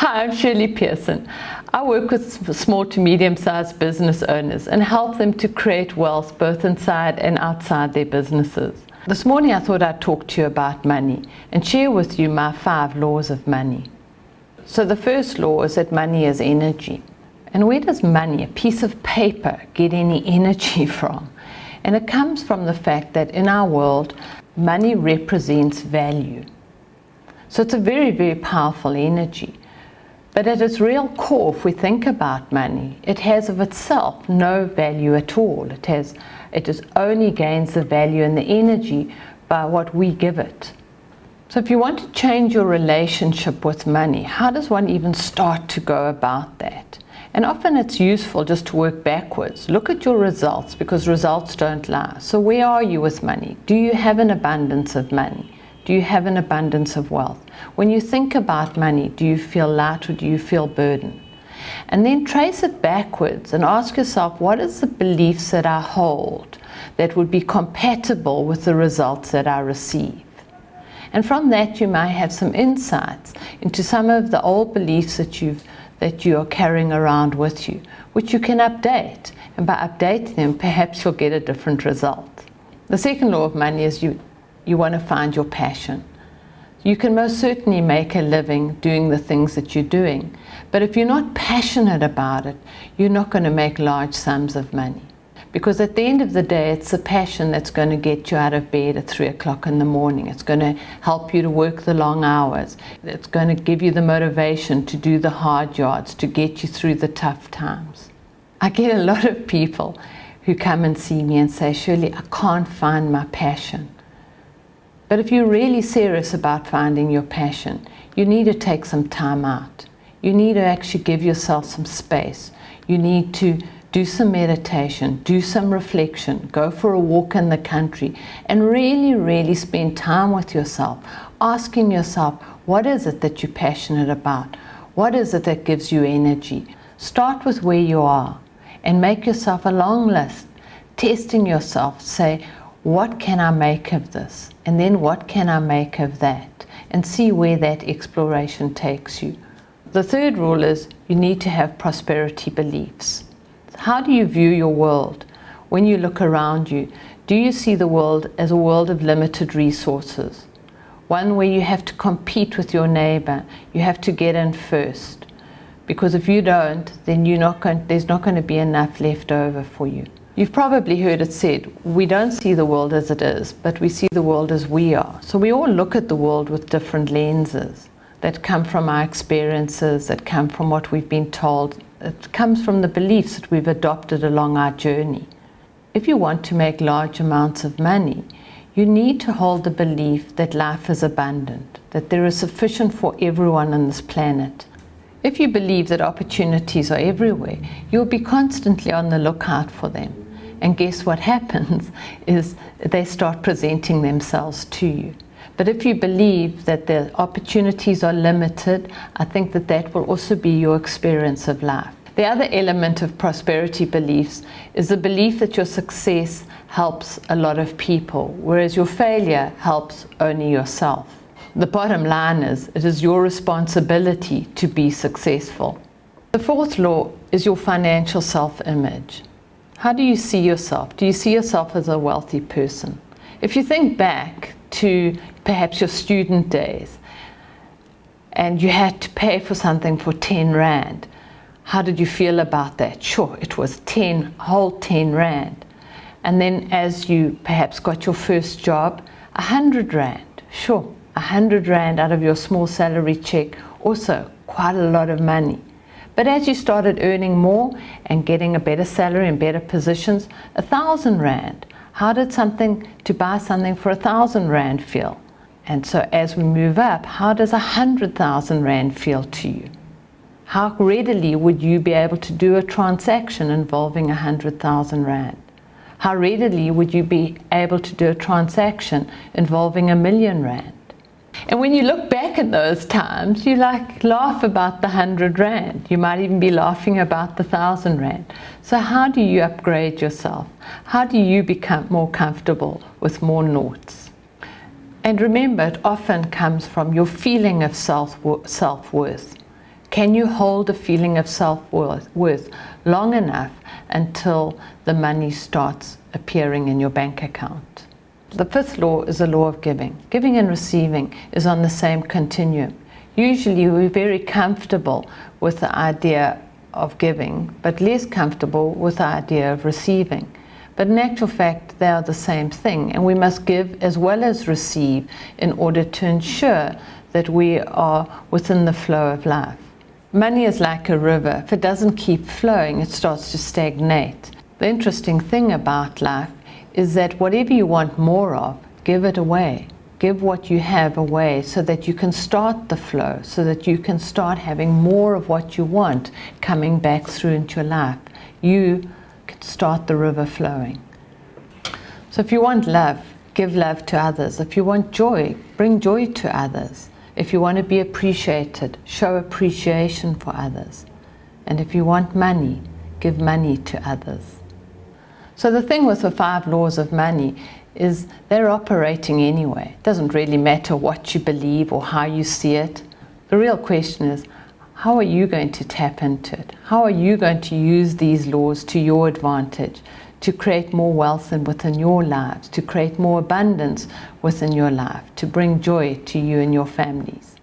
Hi, I'm Shirley Pearson. I work with small to medium-sized business owners and help them to create wealth both inside and outside their businesses. This morning I thought I'd talk to you about money and share with you my 5 laws of money. So the first law is that money is energy. And where does money, a piece of paper, get any energy from? And it comes from the fact that in our world, money represents value. So it's a very, very powerful energy. But at its real core, if we think about money, it has of itself no value at all. It only gains the value and the energy by what we give it. So if you want to change your relationship with money, how does one even start to go about that? And often it's useful just to work backwards. Look at your results, because results don't lie. So where are you with money? Do you have an abundance of money? Do you have an abundance of wealth? When you think about money, do you feel light or do you feel burdened? And then trace it backwards and ask yourself, what is the beliefs that I hold that would be compatible with the results that I receive? And from that you may have some insights into some of the old beliefs that you are carrying around with you, which you can update. And by updating them, perhaps you'll get a different result. The second law of money is you want to find your passion. You can most certainly make a living doing the things that you're doing, but if you're not passionate about it, you're not going to make large sums of money. Because at the end of the day, it's the passion that's going to get you out of bed at 3 o'clock in the morning. It's going to help you to work the long hours. It's going to give you the motivation to do the hard yards, to get you through the tough times. I get a lot of people who come and see me and say, Shirley, I can't find my passion. But if you're really serious about finding your passion, you need to take some time out. You need to actually give yourself some space. You need to do some meditation, do some reflection, go for a walk in the country, and really, really spend time with yourself, asking yourself, what is it that you're passionate about? What is it that gives you energy? Start with where you are and make yourself a long list, testing yourself, say, what can I make of this? And then what can I make of that? And see where that exploration takes you. The third rule is you need to have prosperity beliefs. How do you view your world? When you look around you, do you see the world as a world of limited resources? One where you have to compete with your neighbor, you have to get in first. Because if you don't, then there's not going to be enough left over for you. You've probably heard it said, we don't see the world as it is, but we see the world as we are. So we all look at the world with different lenses that come from our experiences, that come from what we've been told. It comes from the beliefs that we've adopted along our journey. If you want to make large amounts of money, you need to hold the belief that life is abundant, that there is sufficient for everyone on this planet. If you believe that opportunities are everywhere, you'll be constantly on the lookout for them. And guess what happens is they start presenting themselves to you. But if you believe that the opportunities are limited, I think that will also be your experience of life. The other element of prosperity beliefs is the belief that your success helps a lot of people, whereas your failure helps only yourself. The bottom line is, it is your responsibility to be successful. The fourth law is your financial self-image. How do you see yourself? Do you see yourself as a wealthy person? If you think back to perhaps your student days and you had to pay for something for 10 Rand, how did you feel about that? Sure, it was whole 10 Rand. And then as you perhaps got your first job, 100 Rand. Sure, 100 Rand out of your small salary check, also quite a lot of money. But as you started earning more and getting a better salary and better positions, 1,000 Rand. How did to buy something for 1,000 Rand feel? And so as we move up, how does 100,000 Rand feel to you? How readily would you be able to do a transaction involving 100,000 Rand? How readily would you be able to do a transaction involving 1,000,000 Rand? And when you look back at those times, you laugh about the 100 Rand. You might even be laughing about the 1,000 Rand. So how do you upgrade yourself? How do you become more comfortable with more noughts? And remember, it often comes from your feeling of self-worth. Can you hold a feeling of self-worth long enough until the money starts appearing in your bank account? The fifth law is the law of giving. Giving and receiving is on the same continuum. Usually we're very comfortable with the idea of giving, but less comfortable with the idea of receiving. But in actual fact, they are the same thing, and we must give as well as receive in order to ensure that we are within the flow of life. Money is like a river. If it doesn't keep flowing, it starts to stagnate. The interesting thing about life is that whatever you want more of, give it away. Give what you have away so that you can start the flow, so that you can start having more of what you want coming back through into your life. You can start the river flowing. So if you want love, give love to others. If you want joy, bring joy to others. If you want to be appreciated, show appreciation for others. And if you want money, give money to others. So the thing with the 5 laws of money is they're operating anyway. It doesn't really matter what you believe or how you see it. The real question is, how are you going to tap into it? How are you going to use these laws to your advantage, to create more wealth within your lives, to create more abundance within your life, to bring joy to you and your families?